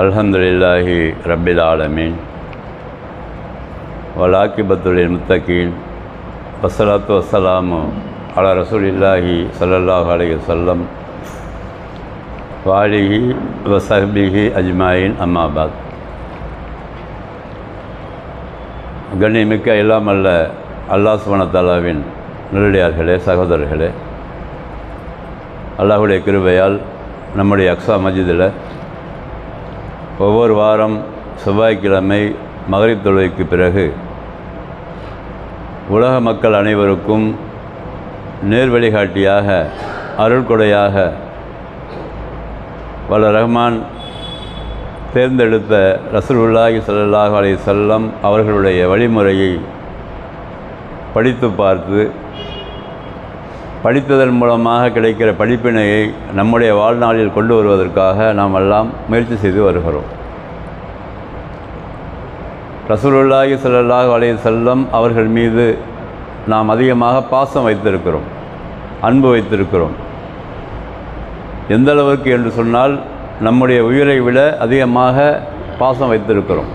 அல்ஹம்துலில்லாஹி ரப்பில் ஆலமீன் வலாக்கிபத்துல் முத்தகீன் வஸ்ஸலாத்து வஸ்ஸலாமு அலா ரசூலில்லாஹி ஸல்லல்லாஹு அலைஹி வஸல்லம் வாலிஹி வஸஹ்பிஹி அஜ்மாயின் அம்மாபாத். கண்ணியமிக்க எல்லாம் அல்ல அல்லாஹ் சுப்ஹானஹு வ தஆலாவின் நல்லடியார்களே, சகோதரர்களே, அல்லாஹுடைய கிருபையால் நம்முடைய அக்ஸா மஸ்ஜிதில் ஒவ்வொரு வாரம் செவ்வாய்க்கிழமை மகரிப் தொழுகைக்கு பிறகு உலக மக்கள் அனைவருக்கும் நேர்வழிகாட்டியாக, அருள்கொடையாக வல்ல ரஹ்மான் தேர்ந்தெடுத்த ரசூலுல்லாஹி ஸல்லல்லாஹு அலைஹி வஸல்லம் அவர்களுடைய வழிமுறையை படித்து பார்த்து, படித்ததன் மூலமாக கிடைக்கிற படிப்பினையை நம்முடைய வாழ்நாளில் கொண்டு வருவதற்காக நாம் எல்லாம் முயற்சி செய்து வருகிறோம். ரசூலுல்லாஹி ஸல்லல்லாஹு அலைஹி வஸல்லம் அவர்கள் மீது நாம் அதிகமாக பாசம் வைத்திருக்கிறோம், அன்பு வைத்திருக்கிறோம். எந்த அளவுக்கு என்று சொன்னால் நம்முடைய உயிரை விட அதிகமாக பாசம் வைத்திருக்கிறோம்.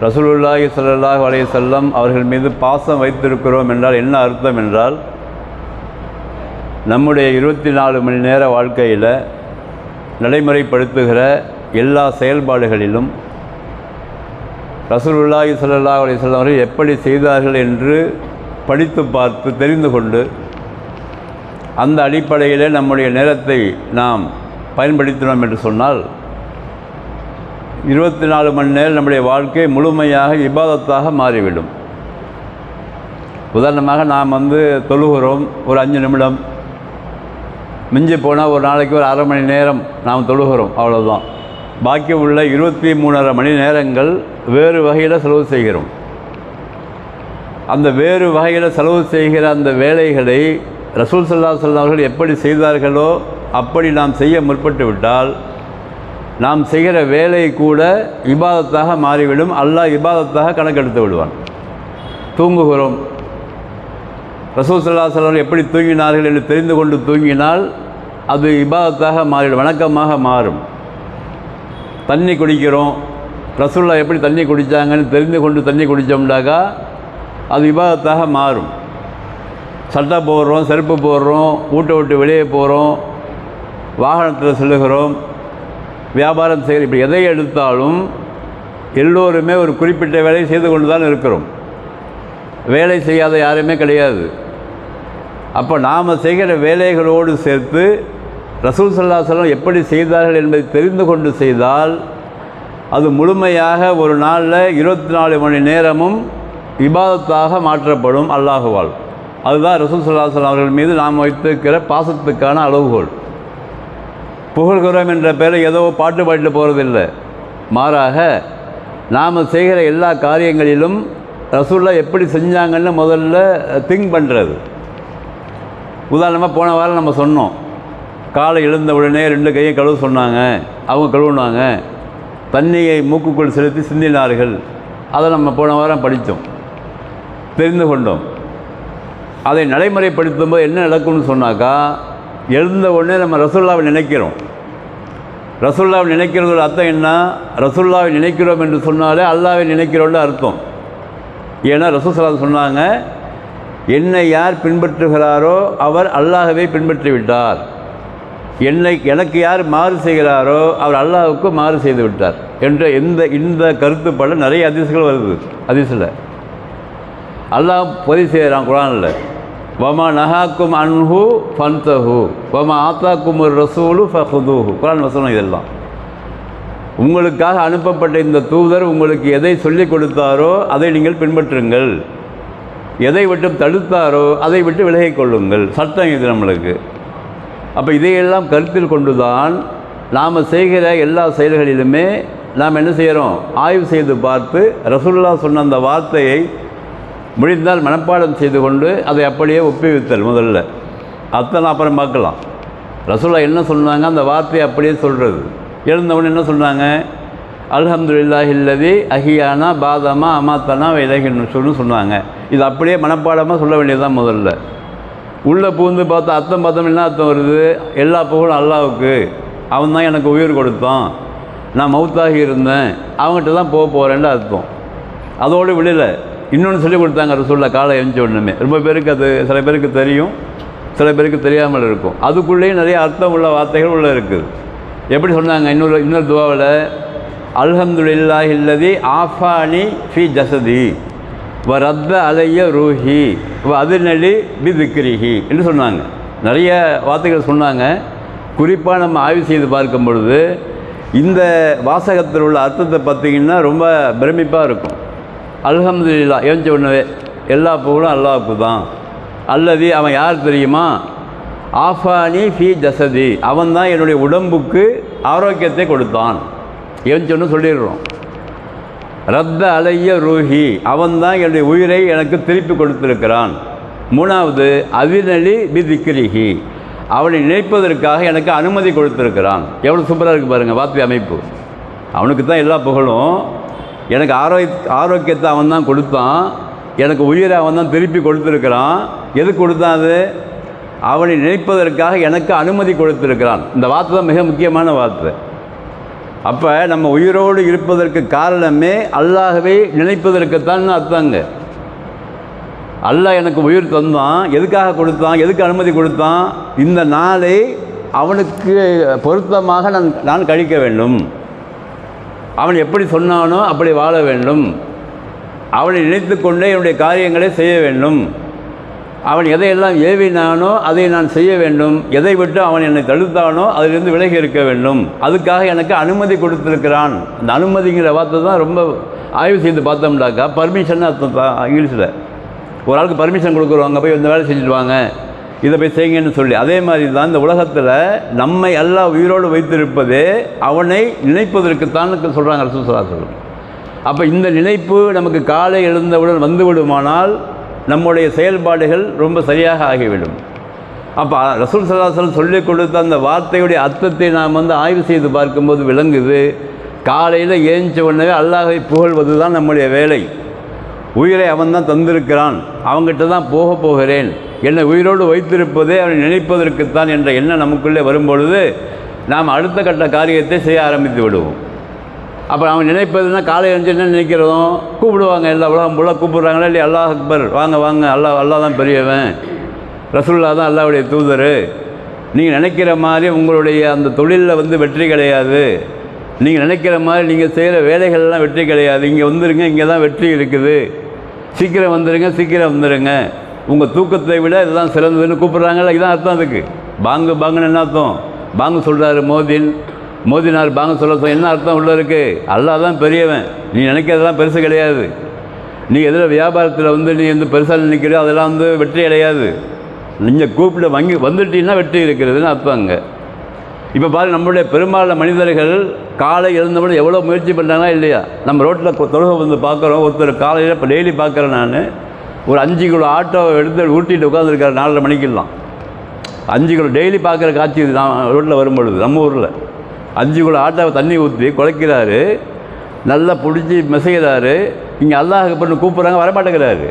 ரசூலுல்லாஹி ஸல்லல்லாஹு அலைஹி வஸல்லம் அவர்கள் மீது பாசம் வைத்திருக்கிறோம் என்றால் என்ன அர்த்தம் என்றால், நம்முடைய 24 மணி நேர வாழ்க்கையில் நடைமுறைப்படுத்துகிற எல்லா செயல்பாடுகளிலும் ரசூலுல்லாஹி ஸல்லல்லாஹு அலைஹி வஸல்லம் அவர்கள் எப்படி செய்தார்கள் என்று படித்து பார்த்து தெரிந்து கொண்டு, அந்த அடிப்படையில் நம்முடைய நேரத்தை நாம் பயன்படுத்தினோம் என்று சொன்னால் 24 மணி நேரம் நம்முடைய வாழ்க்கை முழுமையாக இபாதத்தாக மாறிவிடும். உதாரணமாக நாம் தொழுகிறோம், ஒரு 5 நிமிடம், மிஞ்சி போனால் ஒரு நாளைக்கு ஒரு அரை மணி நேரம் நாம் தொழுகிறோம், அவ்வளோதான். பாக்கி உள்ள 23.5 மணி நேரங்கள் வேறு வகையில் செலவு செய்கிறோம். அந்த வேறு வகையில் செலவு செய்கிற அந்த வேலைகளை ரசூல் ஸல்லல்லாஹு அலைஹி வஸல்லம் அவர்கள் எப்படி செய்தார்களோ அப்படி நாம் செய்ய முற்பட்டு விட்டால் நாம் செய்கிற வேலை கூட இபாதத்தாக மாறிவிடும். அல்லாஹ் இபாதத்தாக கணக்கெடுத்து விடுவான். தூங்குகிறோம், ரசூல் ஸல்லல்லாஹு அலைஹி வஸல்லம் எப்படி தூங்கினார்கள் என்று தெரிந்து கொண்டு தூங்கினால் அது இபாதத்தாக மாறிடும், வணக்கமாக மாறும். தண்ணி குடிக்கிறோம், ரசூலுல்லாஹ் எப்படி தண்ணி குடித்தாங்கன்னு தெரிந்து கொண்டு தண்ணி குடித்தோம்னாக்கா அது இபாதத்தாக மாறும். சட்டை போடுறோம், செருப்பு போடுறோம், வீட்டை விட்டு வெளியே போகிறோம், வாகனத்தில் செல்லுகிறோம், வியாபாரம் செய்கிற, இப்படி எதை எடுத்தாலும் எல்லோருமே ஒரு குறிப்பிட்ட வேலையை செய்து கொண்டு தான் இருக்கிறோம். வேலை செய்யாத யாருமே கிடையாது. அப்போ நாம் செய்கிற வேலைகளோடு சேர்த்து ரசூல் ஸல்லல்லாஹு அலைஹி வஸல்லம் எப்படி செய்தார்கள் என்பதை தெரிந்து கொண்டு செய்தால் அது முழுமையாக ஒரு நாளில் 24 மணி நேரமும் இபாதத்தாக மாற்றப்படும் அல்லாஹுவால். அதுதான் ரசூல் ஸல்லல்லாஹு அலைஹி வஸல்லம் அவர்கள் மீது நாம் வைத்திருக்கிற பாசத்துக்கான அளவுகோல். புகழ்கிறோம் என்ற பேரில் ஏதோ பாட்டு பாடிட்டு போகிறதில்லை. மாறாக நாம் செய்கிற எல்லா காரியங்களிலும் ரசூலுல்லாஹ் எப்படி செஞ்சாங்கன்னு முதல்ல திங்க் பண்ணுறது. உதாரணமாக போன வாரம் நம்ம சொன்னோம், காலை எழுந்த உடனே 2 கையும் கழுவ சொன்னாங்க, அவங்க கழுவுனாங்க, தண்ணியை மூக்குக்குள் செலுத்தி சிந்தினார்கள். அதை நம்ம போன வாரம் படித்தோம், தெரிந்து கொண்டோம். அதை நடைமுறைப்படுத்தும்போது என்ன நடக்கும்னு சொன்னாக்கா, எழுந்த உடனே நம்ம ரசூலுல்லாஹ்வை நினைக்கிறோம். ரசூலுல்லாஹ்வை நினைக்கிறதோட அர்த்தம் என்ன? ரசூலுல்லாஹ்வை நினைக்கிறோம் என்று சொன்னாலே அல்லாஹ்வை நினைக்கிறோன்னு அர்த்தம். ஏன்னா ரசூல் ஸல்லல்லாஹு அலைஹி வஸல்லம் சொன்னாங்க, என்னை யார் பின்பற்றுகிறாரோ அவர் அல்லாஹ்வை பின்பற்றி விட்டார், எனக்கு யார் மாறு செய்கிறாரோ அவர் அல்லாஹ்வுக்கு மாறு செய்து விட்டார் என்ற இந்த கருத்துப்பட நிறைய ஹதீஸ்கள் வருது. ஹதீஸில் அல்லாஹ் பதிவு செய்கிறான் குர்ஆனில், வமா நஹாக்கும் அன்ஹு ஃபன்தஹு வமா ஆத்தாக்கும் ஒரு ரசூலு ஃபஹுதுஹு. குர்ஆன் வசனம் இதெல்லாம். உங்களுக்காக அனுப்பப்பட்ட இந்த தூதர் உங்களுக்கு எதை சொல்லிக் கொடுத்தாரோ அதை நீங்கள் பின்பற்றுங்கள், எதை விட்டு தடுத்தாரோ அதை விட்டு விலகிக் கொள்ளுங்கள். சட்டம் இது நம்மளுக்கு. அப்போ இதையெல்லாம் கருத்தில் கொண்டு தான் நாம் செய்கிற எல்லா செயல்களிலுமே நாம் என்ன செய்கிறோம், ஆய்வு செய்து பார்த்து ரசூலுல்லாஹ் சொன்ன அந்த வார்த்தையை முடிந்தால் மனப்பாடம் செய்து கொண்டு அதை அப்படியே ஒப்புவித்தல் முதல்ல. அத்தனை அப்புறம் பார்க்கலாம். ரசூலுல்லாஹ் என்ன சொன்னாங்க அந்த வார்த்தையை அப்படியே சொல்கிறது. எழுந்தவன் என்ன சொன்னாங்க, அல்ஹம்துலில்லாஹில்லதி அஹியானா பாதமா அமாத்தனா இலைஹின்னு சொன்னாங்க. இது அப்படியே மனப்பாடமாக சொல்ல வேண்டியதுதான். முதல்ல உள்ளே பூந்து பார்த்தா அர்த்தம் என்ன அர்த்தம் வருது, எல்லா புகழும் அல்லாஹ்வுக்கு, அவன் தான் எனக்கு உயிர் கொடுத்தான், நான் மவுத்தாகி இருந்தேன், அவங்ககிட்ட தான் போக போகிறேன்னு அர்த்தம். அதோடு விடலை, இன்னொன்று சொல்லி கொடுத்தாங்க ரசூலுல்லாஹ் காலை எழுந்த உடனே. ரொம்ப பேருக்கு அது சில பேருக்கு தெரியும், சில பேருக்கு தெரியாமல் இருக்கும். அதுக்குள்ளேயும் நிறைய அர்த்தம் உள்ள வார்த்தைகள் உள்ளே இருக்குது. எப்படி சொன்னாங்க இன்னொரு துவாவில், அல்ஹம்துலில்லாஹி அல்லதி ஆஃபானி ஃபி ஜஸதி வ ரத்த அலைய ரூஹி வ அதுநலி பி திக்ரிஹி என்று சொன்னாங்க. நிறைய வார்த்தைகள் சொன்னாங்க. குறிப்பாக நம்ம ஆய்வு செய்து பார்க்கும் பொழுது இந்த வாசகத்தில் உள்ள அர்த்தத்தை பார்த்திங்கன்னா ரொம்ப பிரமிப்பாக இருக்கும். அல்ஹம்துலில்லாஹ் ஏஞ்ச உடனே எல்லா புகழும் அல்லாஹ்வுக்கு தான். அல்லது அவன் யார் தெரியுமா, ஆஃபானி ஃபி ஜஸதி, அவன் தான் என்னுடைய உடம்புக்கு ஆரோக்கியத்தை கொடுத்தான். ஏஞ்சொன்னு சொல்லிடுறோம். ரத்த அலைய ரூஹி, அவன் தான் என்னுடைய உயிரை எனக்கு திருப்பி கொடுத்திருக்கிறான். மூணாவது அதினலி பி திக்ரிஹி, அவனை நினைப்பதற்காக எனக்கு அனுமதி கொடுத்திருக்கிறான். எவ்வளோ சூப்பராக இருக்குது பாருங்கள் வார்த்தை அமைப்பு. அவனுக்கு தான் எல்லா புகழும். எனக்கு ஆரோக்கியத்தை அவன் தான் கொடுத்தான், எனக்கு உயிரை அவன் தான் திருப்பி கொடுத்துருக்கிறான். எது கொடுத்தான்? அது அவனை நினைப்பதற்காக எனக்கு அனுமதி கொடுத்திருக்கிறான். இந்த வார்த்தை தான் மிக முக்கியமான வார்த்தை. அப்போ நம்ம உயிரோடு இருப்பதற்கு காரணமே அல்லாஹ்வை நினைப்பதற்குத்தான் அர்த்தங்க. அல்லாஹ் எனக்கு உயிர் தந்தான், எதுக்காக கொடுத்தான், எதுக்கு அனுமதி கொடுத்தான்? இந்த நாளை அவனுக்கு பொருத்தமாக நான் கழிக்க வேண்டும். அவன் எப்படி சொன்னானோ அப்படி வாழ வேண்டும். அவனை நினைத்து கொண்டே என்னுடைய காரியங்களை செய்ய வேண்டும். அவன் எதையெல்லாம் ஏவினானோ அதை நான் செய்ய வேண்டும். எதை விட்டு அவன் என்னை தடுத்தானோ அதிலிருந்து விலகி இருக்க வேண்டும். அதுக்காக எனக்கு அனுமதி கொடுத்துருக்கிறான். அந்த அனுமதிங்கிற வார்த்தை தான் ரொம்ப ஆய்வு செய்து பார்த்தோம்னாக்கா பர்மிஷன் அர்த்தம் தான். இங்கிலீஷில் ஒரு ஆளுக்கு பர்மிஷன் கொடுக்குறோம், அங்கே போய் இந்த வேலை செஞ்சுட்டு வாங்க, இதை போய் செய்யுங்கன்னு சொல்லி. அதே மாதிரி தான் இந்த உலகத்தில் நம்மை எல்லாம் உயிரோடு வைத்திருப்பதே அவனை நினைப்பதற்குத்தான் சொல்கிறாங்க ரசூலுல்லாஹி ஸல்லல்லாஹு அலைஹி வஸல்லம். அப்போ இந்த நினைப்பு நமக்கு காலை எழுந்தவுடன் வந்து விடுமானால் நம்முடைய செயல்பாடுகள் ரொம்ப சரியாக ஆகிவிடும். அப்போ ரசூல் ஸல்லல்லாஹு அலைஹி வஸல்லம் சொல்லிக் கொடுத்த அந்த வார்த்தையுடைய அர்த்தத்தை நாம் ஆய்வு செய்து பார்க்கும்போது விளங்குது. காலையில் ஏஞ்ச உடனே அல்லாஹ்வை புகழ்வது தான் நம்முடைய வேலை. உயிரை அவன் தான் தந்திருக்கிறான், அவங்ககிட்ட தான் போகிறேன், என்னை உயிரோடு வைத்திருப்பதே அவனை நினைப்பதற்குத்தான் என்ற எண்ணம் நமக்குள்ளே வரும்பொழுது நாம் அடுத்த கட்ட காரியத்தை செய்ய ஆரம்பித்து விடுவோம். அப்போ அவன் நினைப்பதுன்னா காலை எழுந்து என்ன நினைக்கிறதும் கூப்பிடுவாங்க. எல்லா உலகம் போல கூப்பிடுறாங்களா இல்லையா? அல்லாஹ் அக்பர், வாங்க வாங்க, அல்லாஹ் தான் பெரியவன், ரசூலுல்லாஹ் தான் அல்லாஹ்வுடைய தூதர். நீங்கள் நினைக்கிற மாதிரி உங்களுடைய அந்த தொழிலில் வெற்றி கிடையாது. நீங்கள் நினைக்கிற மாதிரி நீங்கள் செய்கிற வேலைகள்லாம் வெற்றி கிடையாது. இங்கே வந்துருங்க, இங்கே தான் வெற்றி இருக்குது, சீக்கிரம் வந்துடுங்க, சீக்கிரம் வந்துடுங்க, உங்கள் தூக்கத்தை விட இதுதான் சிறந்ததுன்னு கூப்பிட்றாங்கல்ல. இதுதான் அர்த்தம். அதுக்கு பாங்குன்னு என்ன அர்த்தம்? பாங்கு சொல்கிறாரு மோதினார் பாங்கு சொல்ல என்ன அர்த்தம் உள்ள இருக்குது? அல்லாஹ் தான் பெரியவன், நீ நினைக்கிறதெல்லாம் பெருசு கிடையாது. நீ எதில் வியாபாரத்தில் நீ பெருசாக நினைக்கிற அதெல்லாம் வெற்றி கிடையாது. நீங்கள் கூப்பிட வந்துட்டீங்கன்னா வெற்றி இருக்கிறதுன்னு அர்த்தம் அங்கே. இப்போ பாருங்கள், நம்மளுடைய பெரும்பாலான மனிதர்கள் காலை எழுந்தபோது எவ்வளோ முயற்சி பண்ணுறாங்களா இல்லையா? நம்ம ரோட்டில் தொழுகை பார்க்குறோம். ஒருத்தர் காலையில் இப்போ டெய்லி பார்க்குறேன் நான், ஒரு 5 கிலோ ஆட்டோவை எடுத்து ஊட்டிகிட்டு உட்காந்துருக்காரு 4:30 மணிக்கெல்லாம். 5 கிலோ டெய்லி பார்க்குற காட்சி இது. நான் ரோட்டில் வரும்பொழுது நம்ம ஊரில் 5 கிலோ ஆட்டோவை தண்ணி ஊற்றி குலைக்கிறாரு, நல்லா பிடிச்சி மெசைகிறாரு. இங்கே அல்லாஹ் பண்ணி கூப்பிட்றாங்க, வரமாட்டேங்கிறாரு.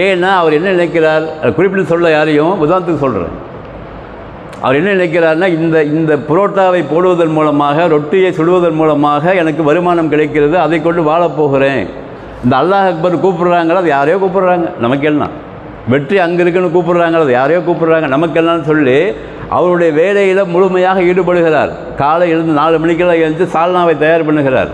ஏன்னா அவர் என்ன நினைக்கிறார்? குறிப்பிட்டு சொல்ல யாரையும் உதாரணத்துக்கு சொல்கிறேன். அவர் என்ன நினைக்கிறார்னா, இந்த புரோட்டாவை போடுவதன் மூலமாக, ரொட்டியை சுடுவதன் மூலமாக எனக்கு வருமானம் கிடைக்கிறது, அதை கொண்டு வாழப்போகிறேன். இந்த அல்லாஹ் அக்பர் கூப்பிட்றாங்களோ அது யாரையோ கூப்பிட்றாங்க, நமக்கெல்லாம் வெற்றி அங்கே இருக்குன்னு கூப்பிட்றாங்களோ அது யாரையோ கூப்பிட்றாங்க, நமக்கெல்லாம் சொல்லி அவருடைய வேலையில் முழுமையாக ஈடுபடுகிறார். காலை எழுந்து 4 மணிக்கெல்லாம் எழுந்து சால்னாவை தயார் பண்ணுகிறார்.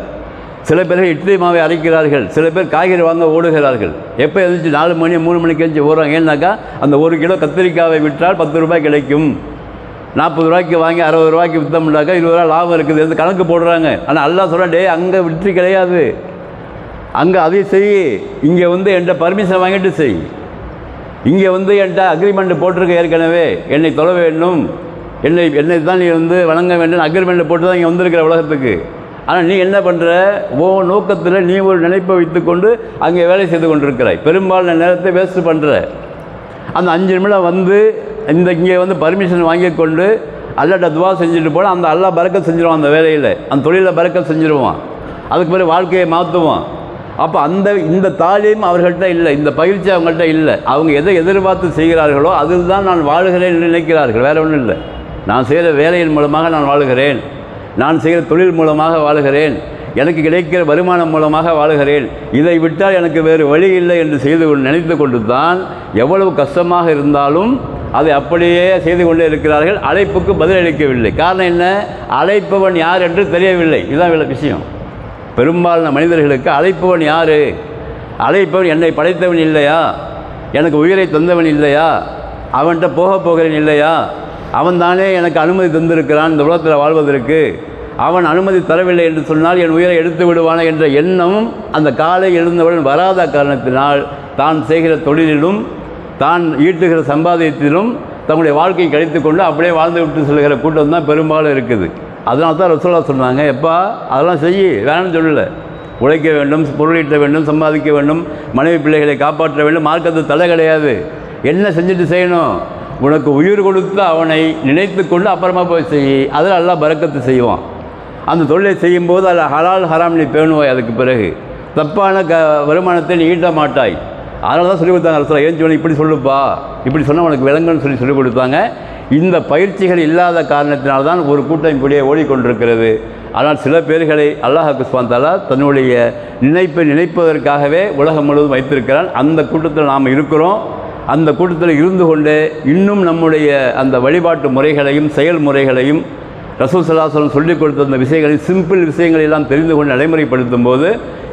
சில பேர்கள் இட்லி மாவை அரைக்கிறார்கள், சில பேர் காய்கறி வாங்க ஓடுகிறார்கள். எப்போ எழுந்துச்சு 4 மணி 3 மணிக்கு எழுந்து ஓடுறாங்க. ஏன்னாக்கா அந்த 1 கிலோ கத்திரிக்காவை விற்றால் 10 ரூபாய் கிடைக்கும். 40 ரூபாய்க்கு வாங்கி 60 ரூபாய்க்கு விற்றோம்னாக்கா 20 ரூபா லாபம் இருக்குது, எது கணக்கு போடுறாங்க. ஆனால் அல்லாஹ் சொல்கிறா, டே அங்கே வெற்றி கிடையாது, அங்கே அதை செய், இங்கே என்கிட்ட பர்மிஷன் வாங்கிட்டு செய், இங்கே என்கிட்ட அக்ரிமெண்ட் போட்டிருக்க, ஏற்கனவே என்னை தொழ வேண்டும், என்னை தான் நீ வணங்க வேண்டும் அக்ரிமெண்ட் போட்டு தான் இங்கே வந்திருக்கிற உலகத்துக்கு. ஆனால் நீ என்ன பண்ணுற? நோக்கத்தில் நீ ஒரு நினைப்பை வைத்துக்கொண்டு அங்கே வேலை செய்து கொண்டிருக்கிறாய். பெரும்பாலான நேரத்தை வேஸ்ட்டு பண்ணுற. அந்த 5 நிமிடம் இங்கே பர்மிஷன் வாங்கி கொண்டு அல்லாட்ட துவா செஞ்சுட்டு போனால் அந்த அல்லாஹ் பறக்கத் செஞ்சுருவான். அந்த வேலையில் அந்த தொழிலில் பறக்கத் செஞ்சுருவான். அதுக்கு பிறகு வாழ்க்கையை மாற்றுவான். அப்போ இந்த தாலீம் அவர்கள்ட்ட இல்லை, இந்த பயிற்சி அவங்கள்ட்ட இல்லை. அவங்க எதை எதிர்பார்த்து செய்கிறார்களோ அதில் தான் நான் வாழுகிறேன் நினைக்கிறார்கள், வேறு ஒன்றும் இல்லை. நான் செய்கிற வேலையின் மூலமாக நான் வாழுகிறேன், நான் செய்கிற தொழில் மூலமாக வாழுகிறேன், எனக்கு கிடைக்கிற வருமானம் மூலமாக வாழுகிறேன், இதை விட்டால் எனக்கு வேறு வழி இல்லை என்று நினைத்து கொண்டு தான் எவ்வளவு கஷ்டமாக இருந்தாலும் அதை அப்படியே செய்து கொண்டே இருக்கிறார்கள். அழைப்புக்கு பதிலளிக்கவில்லை. காரணம் என்ன? அழைப்பவன் யார் என்று தெரியவில்லை. இதுதான் விஷயம். பெரும்பாலான மனிதர்களுக்கு அழைப்பவன் யார்? அழைப்பவன் என்னை படைத்தவன் இல்லையா? எனக்கு உயிரை தந்தவன் இல்லையா? அவன்கிட்ட போகிறேன் இல்லையா? அவன் தானே எனக்கு அனுமதி தந்திருக்கிறான் இந்த உலகத்தில் வாழ்வதற்கு. அவன் அனுமதி தரவில்லை என்று சொன்னால் என் உயிரை எடுத்து விடுவானே என்ற எண்ணம் அந்த காலை எழுந்தவுடன் வராத காரணத்தினால் தான் செய்கிற தொழிலிலும் தான் ஈட்டுகிற சம்பாதியத்திலும் தன்னுடைய வாழ்க்கையை கழித்து கொண்டு அப்படியே வாழ்ந்து விட்டு செல்கிற கூட்டம் தான் பெரும்பாலும் இருக்குது. அதனால தான் ரசூலுல்லாஹ் சொன்னாங்க, எப்பா அதெல்லாம் செய்ய வேணும்னு சொல்லலை. உழைக்க வேண்டும், பொருளீட்ட வேண்டும், சம்பாதிக்க வேண்டும், மனைவி பிள்ளைகளை காப்பாற்ற வேண்டும், மார்க்கத்து தடை கிடையாது. என்ன செஞ்சுட்டு செய்யணும்? உனக்கு உயிர் கொடுத்து அவனை நினைத்து கொண்டு அப்புறமா போய் செய். அதில் அல்லாஹ் பரக்கத்து செய்வான். அந்த தொழிலை செய்யும்போது அதில் ஹலால் ஹராம் நீ பேணுவாய். அதுக்கு பிறகு தப்பான வருமானத்தை நீ ஈட்ட மாட்டாய். அதனால தான் சொல்லிக் கொடுத்தாங்க ரசூலுல்லாஹ், ஏன் இப்படி சொல்லுப்பா, இப்படி சொன்னால் உனக்கு விளங்குன்னு சொல்லிக் கொடுத்தாங்க. இந்த பயிற்சிகள் இல்லாத காரணத்தினால்தான் ஒரு கூட்டம் இப்படியே ஓடிக்கொண்டிருக்கிறது. ஆனால் சில பேர்களை அல்லாஹ் சுப்ஹானஹு வ தஆலா தன்னுடைய நினைப்பதற்காகவே உலகம் முழுவதும் வைத்திருக்கிறான். அந்த கூட்டத்தில் நாம் இருக்கிறோம். அந்த கூட்டத்தில் இருந்து கொண்டு இன்னும் நம்முடைய அந்த வழிபாட்டு முறைகளையும் செயல்முறைகளையும் ரசூல் ஸல்லல்லாஹு அலைஹி வஸல்லம் சொல்லிக் கொடுத்த அந்த விஷயங்களை, சிம்பிள் விஷயங்களை எல்லாம் தெரிந்து கொண்டு நடைமுறைப்படுத்தும் போது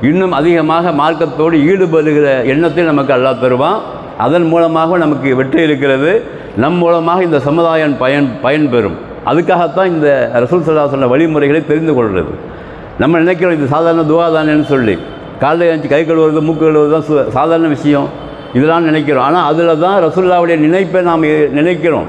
இன்னும் அதிகமாக மார்க்கத்தோடு ஈடுபடுகிற எண்ணத்தை நமக்கு அல்லாஹ் தருவான். அதன் மூலமாக நமக்கு வெற்றி இருக்கிறது. நம் மூலமாக இந்த சமுதாயம் பயன்பெறும். அதுக்காகத்தான் இந்த ரசூல் ஸல்லல்லாஹு அலைஹி வஸல்லம் வழிமுறைகளை தெரிந்து கொள்வது. நம்ம நினைக்கிறோம் இது சாதாரண துவா தானேன்னு சொல்லி, காலையில் எழுந்து கை கழுவுறது மூக்கு கழுவுறது தான் சாதாரண விஷயம் இதெல்லாம் நினைக்கிறோம். ஆனால் அதில் தான் ரசூலுல்லாஹ்வுடைய நினைப்பை நாம் நினைக்கிறோம்.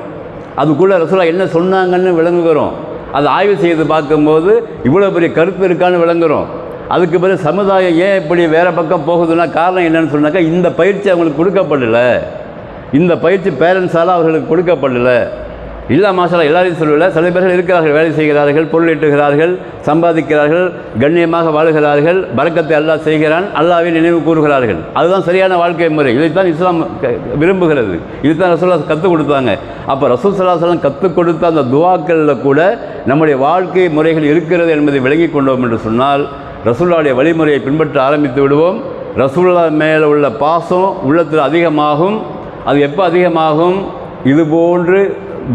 அதுக்குள்ளே ரசூலுல்லாஹ் என்ன சொன்னாங்கன்னு விளங்குகிறோம். அதை ஆய்வு செய்து பார்க்கும்போது இவ்வளோ பெரிய கருத்து இருக்கான்னு விளங்குகிறோம். அதுக்கு பிறகு சமுதாயம் ஏன் இப்படி வேறு பக்கம் போகுதுன்னா காரணம் என்னென்னு சொன்னாக்கா, இந்த பயிற்சி அவங்களுக்கு கொடுக்கப்படலை. இந்த பயிற்சி பேரண்ட்ஸால் அவர்களுக்கு கொடுக்கப்படலை. இல்லை மாஷால்லா எல்லாரையும் சொல்லலை, சில பேர்கள் இருக்கிறார்கள், வேலை செய்கிறார்கள், பொருள் ஈட்டுகிறார்கள், சம்பாதிக்கிறார்கள், கண்ணியமாக வாழ்கிறார்கள், பரக்கத்தை அல்லாஹ் செய்கிறான், அல்லாஹ்வை நினைவு கூறுகிறார்கள். அதுதான் சரியான வாழ்க்கை முறை. இதைத்தான் இஸ்லாம் விரும்புகிறது. இதுதான் ரசூலுல்லாஹ் கற்றுக் கொடுத்தாங்க. அப்போ ரசூல் ஸல்லல்லாஹு அலைஹி வஸல்லம் கற்றுக் கொடுத்த அந்த துஆக்களில் கூட நம்முடைய வாழ்க்கை முறைகள் இருக்கிறது என்பதை விளங்கி கொண்டோம் என்று சொன்னால் ரசூலுல்லாஹ்வுடைய வழிமுறையை பின்பற்ற ஆரம்பித்து விடுவோம். ரசூலுல்லாஹ் மேலே உள்ள பாசம் உள்ளத்தில் அதிகமாகும். அது எப்போ அதிகமாகும்? இதுபோன்று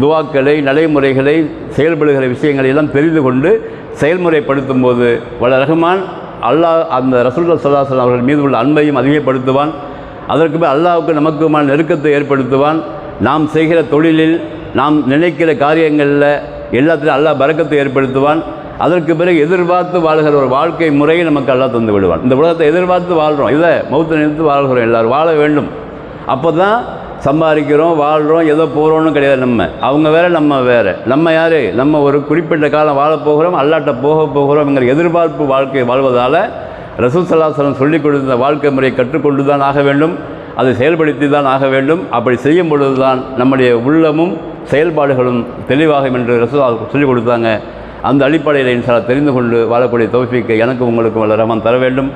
துவாக்களை, நடைமுறைகளை, செயல்படுகிற விஷயங்களை எல்லாம் தெரிந்து கொண்டு செயல்முறைப்படுத்தும் போது வல்ல ரஹ்மான் அல்லாஹ் அந்த ரசூலுல்லாஹ் ஸல்லல்லாஹு அலைஹி வஸல்லம் அவர்கள் மீது உள்ள அன்பையும் அதிகப்படுத்துவான். அதற்கு பிறகு அல்லாஹ்வுக்கு நமக்குமான நெருக்கத்தை ஏற்படுத்துவான். நாம் செய்கிற தொழிலில், நாம் நினைக்கிற காரியங்களில் எல்லாத்திலும் அல்லாஹ் பரக்கத்தை ஏற்படுத்துவான். அதற்கு பிறகு எதிர்பார்த்து வாழ்கிற ஒரு வாழ்க்கை முறையை நமக்கு அல்லாஹ் தந்து விடுவான். இந்த உலகத்தை எதிர்பார்த்து வாழ்கிறோம், இதை மௌத்தை நினைத்து வாழ்கிறோம். எல்லோரும் வாழ வேண்டும். அப்போ தான் சம்பாதிக்கிறோம், வாழ்கிறோம், ஏதோ போகிறோன்னு கிடையாது. அவங்க வேறு, நம்ம வேறு. நம்ம யார்? நம்ம ஒரு குறிப்பிட்ட காலம் வாழப்போகிறோம், அல்லாட்ட போகிறோம்ங்கிற எதிர்பார்ப்பு வாழ்க்கை வாழ்வதால் ரசூல் ஸல்லல்லாஹு அலைஹி வஸல்லம் சொல்லிக் கொடுத்த வாழ்க்கை முறையை கற்றுக்கொண்டு தான் ஆக வேண்டும். அதை செயல்படுத்தி தான் ஆக வேண்டும். அப்படி செய்யும் பொழுது தான் நம்முடைய உள்ளமும் செயல்பாடுகளும் தெளிவாகும் என்று ரசூல் சொல்லிக் கொடுத்தாங்க. அந்த அடிப்படையில் இன்ஷாஅல்லாஹ் தெரிந்து கொண்டு வாழக்கூடிய தௌஃபீக்கை எனக்கும் உங்களுக்கும் வல்ல ரஹ்மான் தர வேண்டும்.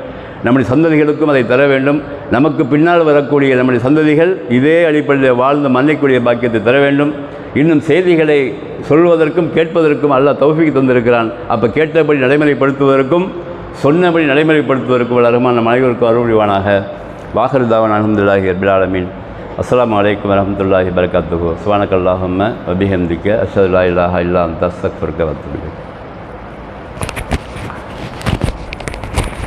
நம்முடைய சந்ததிகளுக்கும் அதை தர வேண்டும். நமக்கு பின்னால் வரக்கூடிய நம்முடைய சந்ததிகள் இதே அடிப்படையில் வாழ்ந்து மன்னிக்கூடிய பாக்கியத்தை தர வேண்டும். இன்னும் செய்திகளை சொல்வதற்கும் கேட்பதற்கும் அல்லாஹ் தௌஃபீக் தந்திருக்கிறான். அப்போ கேட்டபடி நடைமுறைப்படுத்துவதற்கும் சொன்னபடி நடைமுறைப்படுத்துவதற்கும் வல்ல ரஹ்மான் நம் அனைவருக்கும் அருள் புரிவானாக. வாஹிரு தாவானா அல்ஹம்துலில்லாஹி ரப்பில் ஆலமீன். அஸ்ஸலாமு அலைக்கும் வரஹ்மத்துல்லாஹி வபரகாத்துஹு. சுப்ஹானக்கல்லாஹும்ம வபிஹம்திக அஷ்ஹது அல்லா இலாஹா இல்லா அன்த அஸ்தக்ஃபிருக வ அத்தூபு இலைக்.